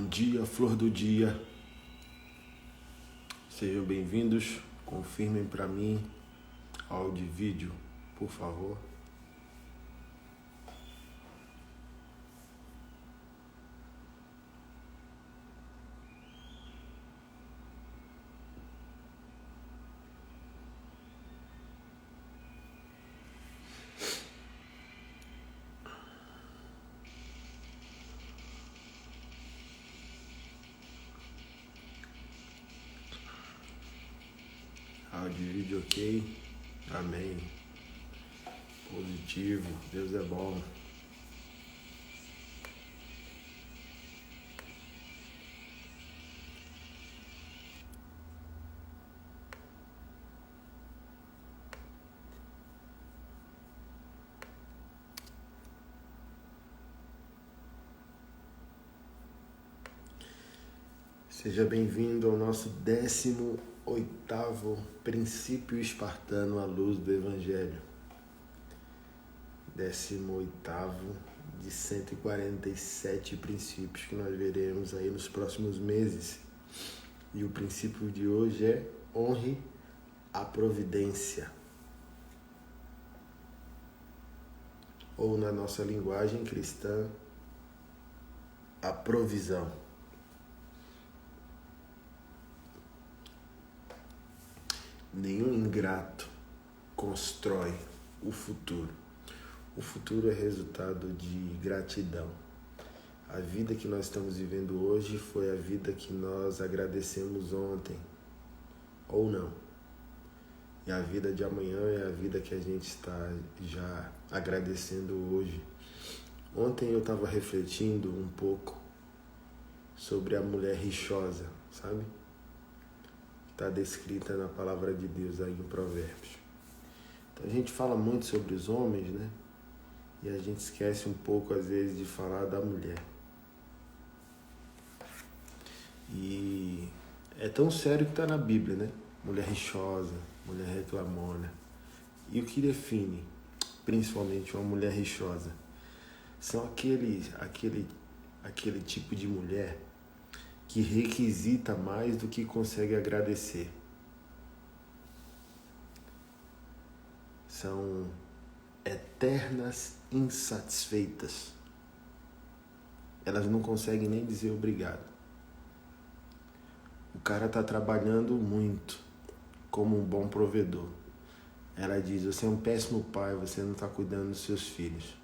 Bom dia, flor do dia. Sejam bem-vindos. Confirmem para mim áudio e vídeo, por favor. Áudio e vídeo ok. Amém. Positivo. Deus é bom. Seja bem-vindo ao nosso 18º princípio espartano à luz do Evangelho. 18º de 147 princípios que nós veremos aí nos próximos meses. E o princípio de hoje é honre a providência. Ou na nossa linguagem cristã, a provisão. Nenhum ingrato constrói o futuro. O futuro é resultado de gratidão. A vida que nós estamos vivendo hoje foi a vida que nós agradecemos ontem, ou não. E a vida de amanhã é a vida que a gente está já agradecendo hoje. Ontem eu estava refletindo um pouco sobre a mulher rixosa, sabe? Está descrita na palavra de Deus aí em Provérbios. Então a gente fala muito sobre os homens, né? E a gente esquece um pouco às vezes de falar da mulher. E é tão sério que está na Bíblia, né? Mulher rixosa, mulher reclamona. E o que define, principalmente, uma mulher rixosa? São aquele tipo de mulher que requisita mais do que consegue agradecer. São eternas insatisfeitas. Elas não conseguem nem dizer obrigado. O cara está trabalhando muito como um bom provedor. Ela diz, você é um péssimo pai, você não está cuidando dos seus filhos.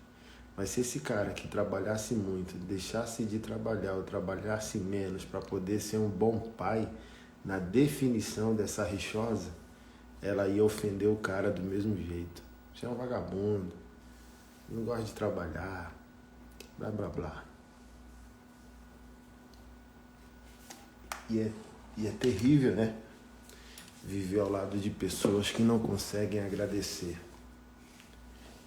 Mas se esse cara que trabalhasse muito, deixasse de trabalhar ou trabalhasse menos para poder ser um bom pai, na definição dessa rixosa, ela ia ofender o cara do mesmo jeito. Você é um vagabundo, não gosta de trabalhar, blá blá blá. E é terrível, né? Viver ao lado de pessoas que não conseguem agradecer.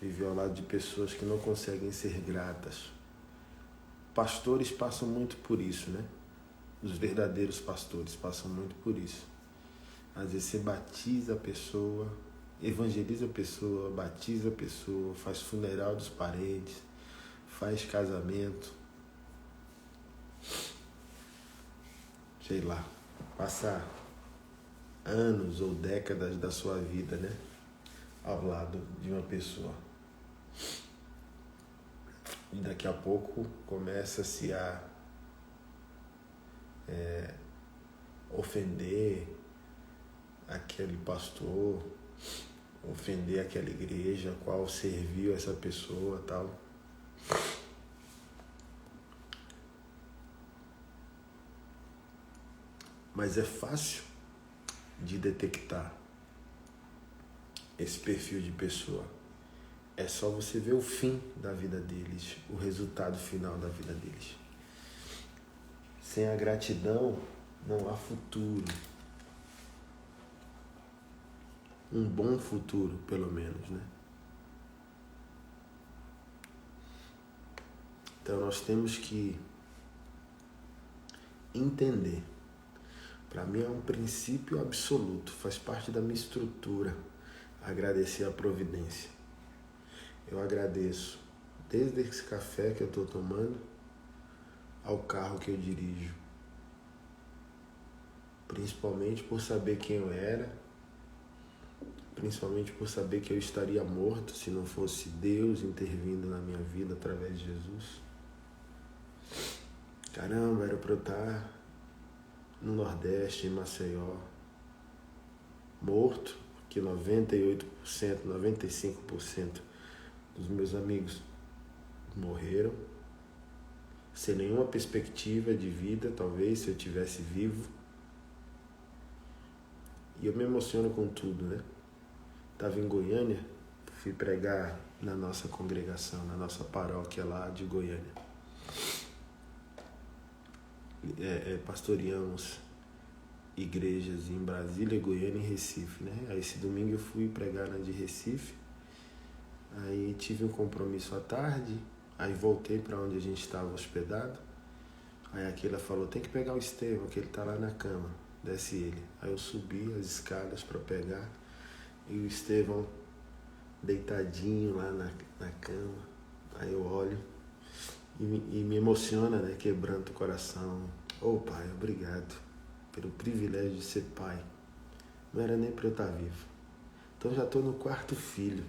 Viver ao lado de pessoas que não conseguem ser gratas. Pastores passam muito por isso, né? Os verdadeiros pastores passam muito por isso. Às vezes você batiza a pessoa, evangeliza a pessoa, batiza a pessoa, faz funeral dos parentes, faz casamento. Sei lá, passa anos ou décadas da sua vida, né? Ao lado de uma pessoa. E daqui a pouco começa-se a ofender aquele pastor, ofender aquela igreja a qual serviu essa pessoa, tal. Mas é fácil de detectar esse perfil de pessoa. É só você ver o fim da vida deles, o resultado final da vida deles. Sem a gratidão, não há futuro. Um bom futuro, pelo menos, né? Então nós temos que entender. Para mim é um princípio absoluto, faz parte da minha estrutura, agradecer a providência. Eu agradeço desde esse café que eu estou tomando ao carro que eu dirijo. Principalmente por saber quem eu era, principalmente por saber que eu estaria morto se não fosse Deus intervindo na minha vida através de Jesus. Caramba, era para eu estar no Nordeste, em Maceió, morto, que 98%, 95% dos meus amigos morreram, sem nenhuma perspectiva de vida, talvez, se eu tivesse vivo. E eu me emociono com tudo, né? Estava em Goiânia, fui pregar na nossa congregação, na nossa paróquia lá de Goiânia. Pastoreamos igrejas em Brasília, Goiânia e Recife, né? Aí esse domingo eu fui pregar na de Recife, aí tive um compromisso à tarde, aí voltei para onde a gente estava hospedado, aí aquela falou, tem que pegar o Estevão, que ele está lá na cama, desce ele. Aí eu subi as escadas para pegar, e o Estevão deitadinho lá na cama, aí eu olho e me emociona, né? Quebranta o coração. Ô Pai, obrigado pelo privilégio de ser pai. Não era nem para eu estar vivo. Então já estou no 4º filho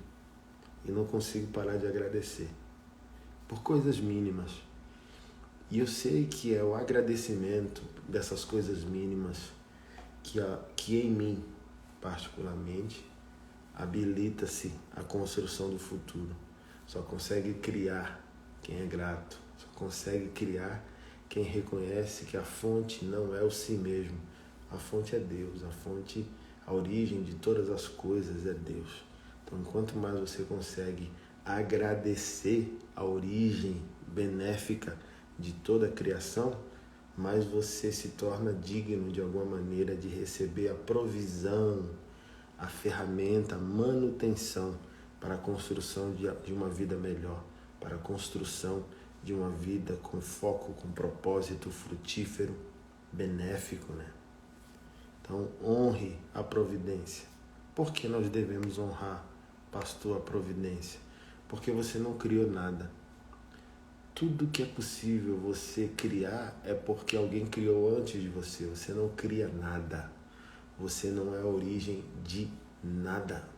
e não consigo parar de agradecer por coisas mínimas. E eu sei que é o agradecimento dessas coisas mínimas que em mim, particularmente, habilita-se a construção do futuro. Só consegue criar quem é grato. Só consegue criar quem reconhece que a fonte não é o si mesmo. A fonte é Deus. A origem de todas as coisas é Deus. Então, quanto mais você consegue agradecer a origem benéfica de toda a criação, mais você se torna digno de alguma maneira de receber a provisão, a ferramenta, a manutenção para a construção de uma vida melhor, para a construção de uma vida com foco, com propósito frutífero, benéfico, né? Então, honre a providência. Por que nós devemos honrar, pastor, a providência? Porque você não criou nada. Tudo que é possível você criar é porque alguém criou antes de você. Você não cria nada. Você não é a origem de nada.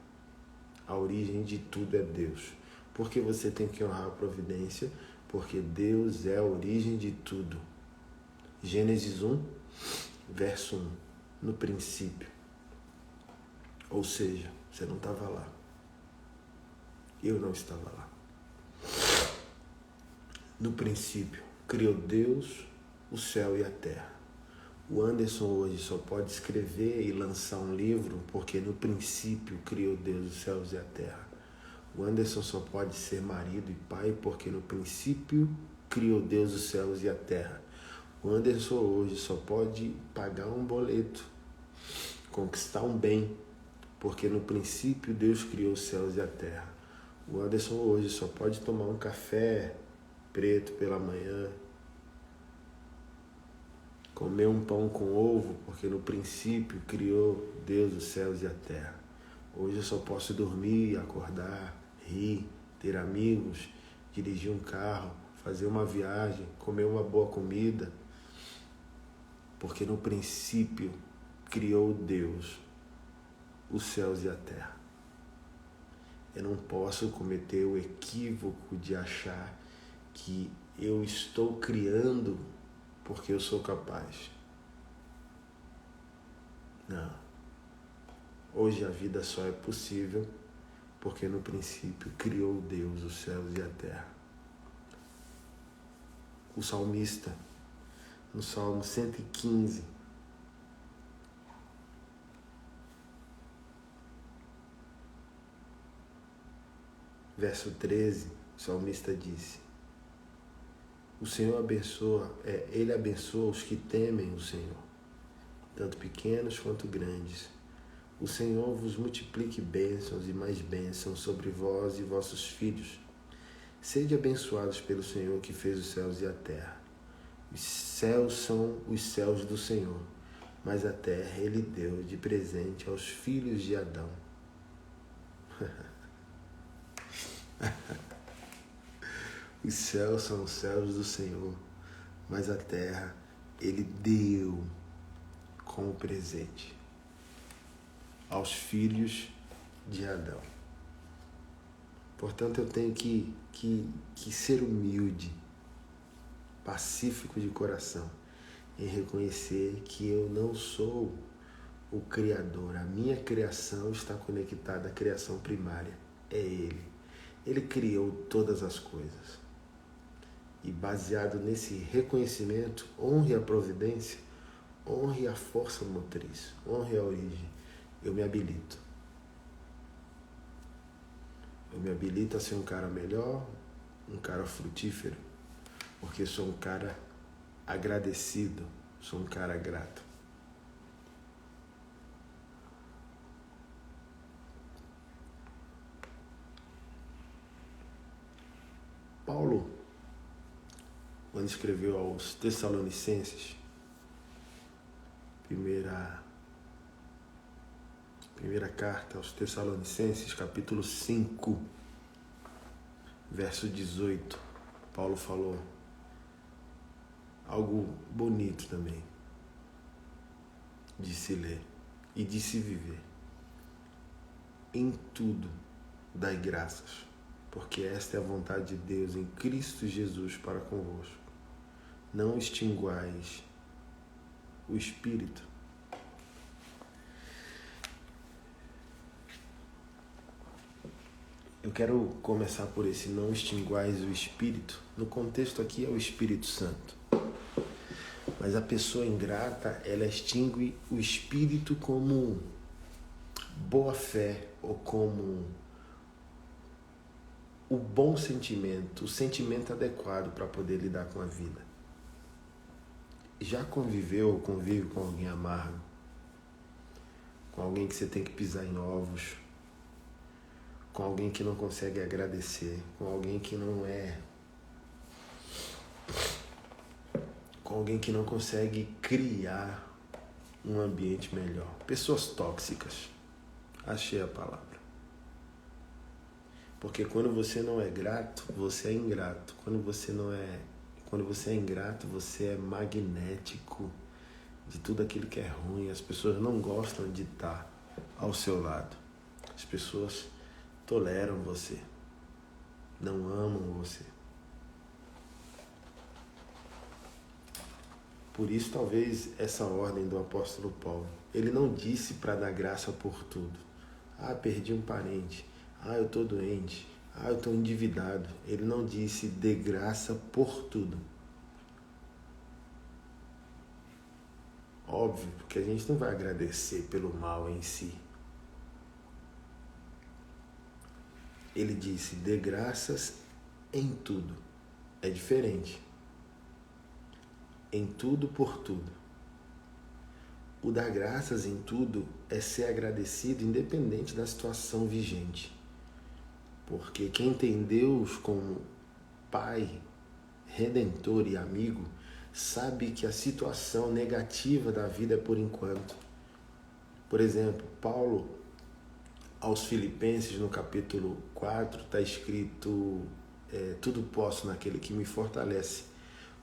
A origem de tudo é Deus. Por que você tem que honrar a providência? Porque Deus é a origem de tudo. Gênesis 1, verso 1. No princípio. Ou seja, você não estava lá. Eu não estava lá. No princípio, criou Deus o céu e a terra. O Anderson hoje só pode escrever e lançar um livro porque no princípio criou Deus os céus e a terra. O Anderson só pode ser marido e pai porque no princípio criou Deus os céus e a terra. O Anderson hoje só pode pagar um boleto, conquistar um bem, porque no princípio Deus criou os céus e a terra. O Anderson hoje só pode tomar um café preto pela manhã, comer um pão com ovo, porque no princípio criou Deus os céus e a terra. Hoje eu só posso dormir, acordar, rir, ter amigos, dirigir um carro, fazer uma viagem, comer uma boa comida, porque no princípio criou Deus os céus e a terra. Eu não posso cometer o equívoco de achar que eu estou criando porque eu sou capaz. Não. Hoje a vida só é possível porque no princípio criou Deus os céus e a terra. O salmista, no Salmo 115, verso 13, o salmista disse: o Senhor abençoa, Ele abençoa os que temem o Senhor, tanto pequenos quanto grandes. O Senhor vos multiplique bênçãos e mais bênçãos sobre vós e vossos filhos. Sede abençoados pelo Senhor que fez os céus e a terra. Os céus são os céus do Senhor, mas a terra Ele deu de presente aos filhos de Adão. Os céus são os céus do Senhor, mas a terra ele deu como presente aos filhos de Adão. Portanto, eu tenho que ser humilde, pacífico de coração, em reconhecer que eu não sou o Criador. A minha criação está conectada à criação primária. É Ele. Ele criou todas as coisas. E baseado nesse reconhecimento, honre a providência, honre a força motriz, honre a origem. Eu me habilito. Eu me habilito a ser um cara melhor, um cara frutífero, porque sou um cara agradecido, sou um cara grato. Paulo, quando escreveu aos Tessalonicenses, primeira carta aos Tessalonicenses, capítulo 5, verso 18, Paulo falou algo bonito também de se ler e de se viver. Em tudo dai graças, porque esta é a vontade de Deus em Cristo Jesus para convosco. Não extinguais o Espírito. Eu quero começar por esse não extinguais o Espírito. No contexto aqui é o Espírito Santo. Mas a pessoa ingrata, ela extingue o Espírito como boa fé ou como o bom sentimento, o sentimento adequado para poder lidar com a vida. Já conviveu ou convive com alguém amargo? Com alguém que você tem que pisar em ovos? Com alguém que não consegue agradecer? Com alguém que não é... Com alguém que não consegue criar um ambiente melhor? Pessoas tóxicas. Achei a palavra. Porque quando você não é grato, você é ingrato. Quando você é ingrato, você é magnético de tudo aquilo que é ruim. As pessoas não gostam de estar ao seu lado. As pessoas toleram você, não amam você. Por isso, talvez, essa ordem do apóstolo Paulo. Ele não disse para dar graça por tudo. Ah, perdi um parente. Ah, eu estou doente. Ah, eu estou endividado. Ele não disse dê graça por tudo. Óbvio, porque a gente não vai agradecer pelo mal em si. Ele disse dê graças em tudo. É diferente. Em tudo por tudo. O dar graças em tudo é ser agradecido independente da situação vigente. Porque quem tem Deus como Pai, Redentor e amigo, sabe que a situação negativa da vida é por enquanto. Por exemplo, Paulo, aos Filipenses, no capítulo 4, está escrito tudo posso naquele que me fortalece.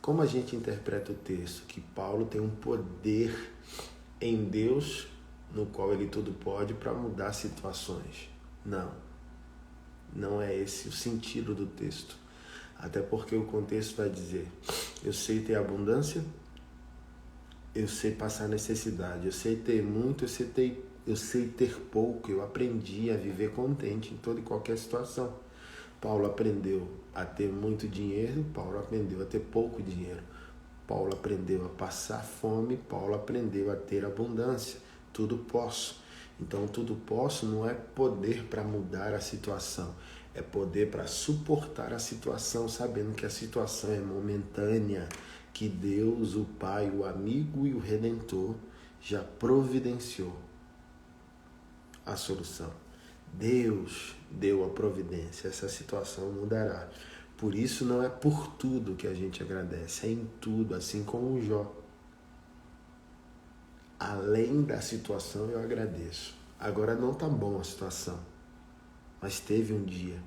Como a gente interpreta o texto? Que Paulo tem um poder em Deus, no qual ele tudo pode, para mudar situações. Não é esse o sentido do texto. Até porque o contexto vai dizer, eu sei ter abundância, eu sei passar necessidade, eu sei ter muito, eu sei ter pouco, eu aprendi a viver contente em toda e qualquer situação. Paulo aprendeu a ter muito dinheiro, Paulo aprendeu a ter pouco dinheiro. Paulo aprendeu a passar fome, Paulo aprendeu a ter abundância. Tudo posso. Então, tudo posso não é poder para mudar a situação, é poder para suportar a situação, sabendo que a situação é momentânea, que Deus, o Pai, o amigo e o Redentor já providenciou a solução. Deus deu a providência, essa situação mudará. Por isso não é por tudo que a gente agradece, é em tudo, assim como o Jó. Além da situação eu agradeço. Agora não está bom a situação, mas teve um dia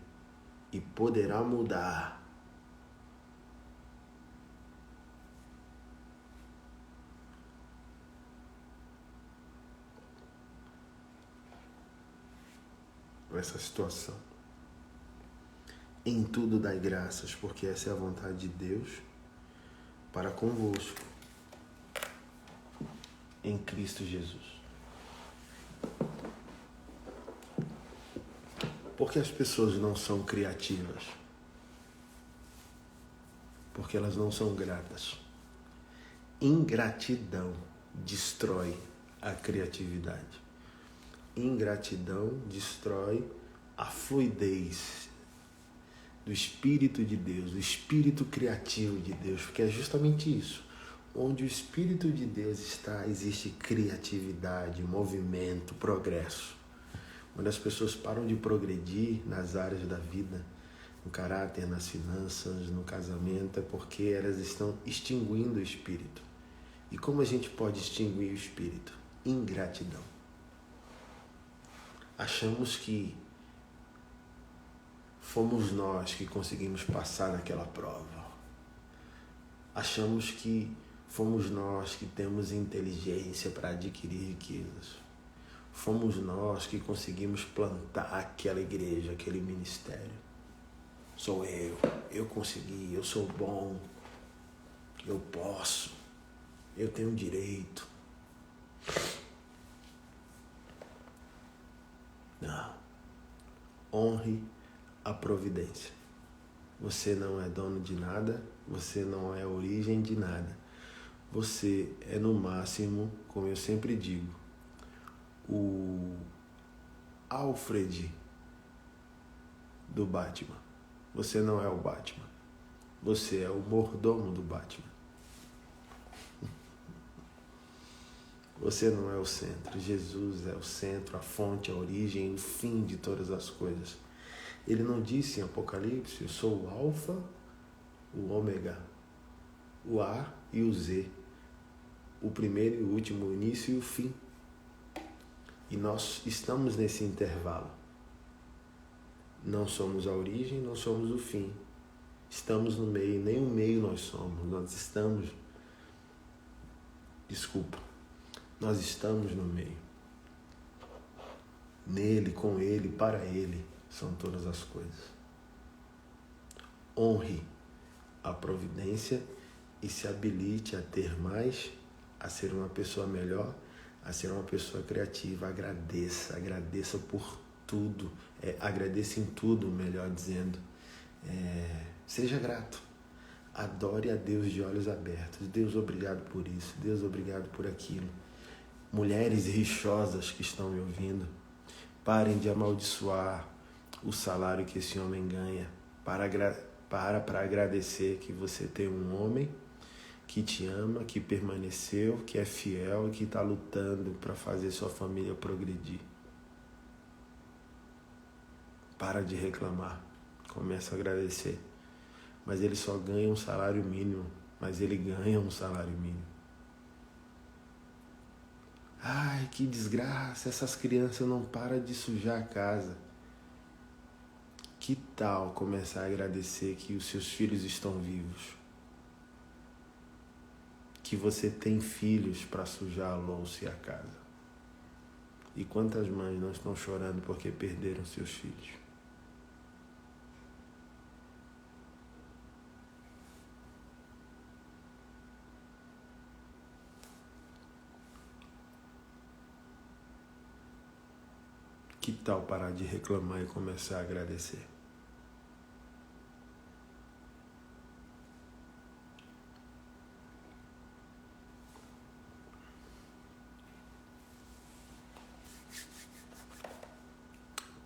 e poderá mudar. com essa situação. Em tudo dai graças, porque essa é a vontade de Deus para convosco, em Cristo Jesus. Porque as pessoas não são criativas? Porque elas não são gratas. Ingratidão destrói a criatividade. Ingratidão destrói a fluidez do Espírito de Deus, do Espírito criativo de Deus, porque é justamente isso. Onde o Espírito de Deus está, existe criatividade, movimento, progresso. Quando as pessoas param de progredir nas áreas da vida, no caráter, nas finanças, no casamento, é porque elas estão extinguindo o Espírito. E como a gente pode extinguir o Espírito? Ingratidão. Achamos que fomos nós que conseguimos passar naquela prova. Achamos que fomos nós que temos inteligência para adquirir riquezas. Fomos nós que conseguimos plantar aquela igreja, aquele ministério. Sou eu consegui, eu sou bom, eu posso, eu tenho direito. Não. Honre a providência. Você não é dono de nada, você não é origem de nada. Você é no máximo, como eu sempre digo, o Alfred do Batman. Você não é o Batman. Você é o mordomo do Batman. Você não é o centro. Jesus é o centro, a fonte, a origem, o fim de todas as coisas. Ele não disse em Apocalipse: eu sou o Alfa, o Ômega, o A e o Z, o primeiro e o último, o início e o fim. E nós estamos nesse intervalo. Não somos a origem, não somos o fim. Estamos no meio, nem o meio nós somos. Nós estamos no meio. Nele, com ele, para ele, são todas as coisas. Honre a providência e se habilite a ter mais, a ser uma pessoa melhor, a ser uma pessoa criativa. Agradeça por tudo, agradeça em tudo, melhor dizendo. Seja grato, adore a Deus de olhos abertos. Deus, obrigado por isso, Deus, obrigado por aquilo. Mulheres rixosas que estão me ouvindo, parem de amaldiçoar o salário que esse homem ganha, para agradecer que você tem um homem que te ama, que permaneceu, que é fiel e que está lutando para fazer sua família progredir. Para de reclamar, começa a agradecer. Mas ele só ganha um salário mínimo, mas ele ganha um salário mínimo. Ai, que desgraça, essas crianças não param de sujar a casa. Que tal começar a agradecer que os seus filhos estão vivos? Que você tem filhos para sujar a louça e a casa. E quantas mães não estão chorando porque perderam seus filhos? Que tal parar de reclamar e começar a agradecer?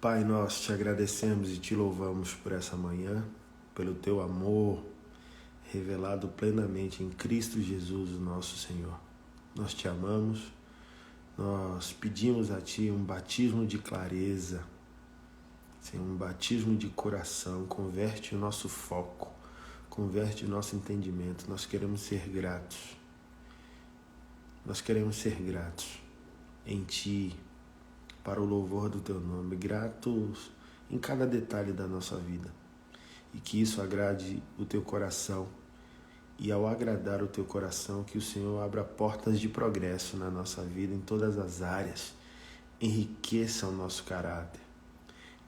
Pai, nós te agradecemos e te louvamos por essa manhã, pelo teu amor revelado plenamente em Cristo Jesus, nosso Senhor. Nós te amamos, nós pedimos a Ti um batismo de clareza, Senhor, um batismo de coração. Converte o nosso foco, converte o nosso entendimento. Nós queremos ser gratos. Nós queremos ser gratos em Ti, para o louvor do Teu nome, gratos em cada detalhe da nossa vida. E que isso agrade o Teu coração. E ao agradar o Teu coração, que o Senhor abra portas de progresso na nossa vida, em todas as áreas. Enriqueça o nosso caráter.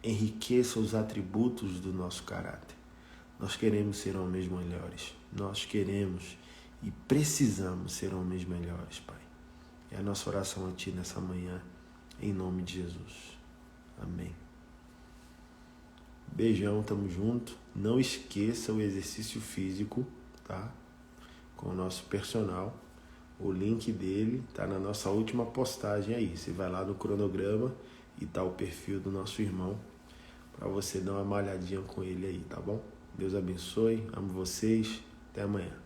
enriqueça os atributos do nosso caráter. Nós queremos ser homens melhores. Nós queremos e precisamos ser homens melhores, Pai. É a nossa oração a Ti nessa manhã, em nome de Jesus. Amém. Beijão, tamo junto. Não esqueça o exercício físico, tá? Com o nosso personal. O link dele tá na nossa última postagem aí. Você vai lá no cronograma e tá o perfil do nosso irmão para você dar uma malhadinha com ele aí, tá bom? Deus abençoe, amo vocês, até amanhã.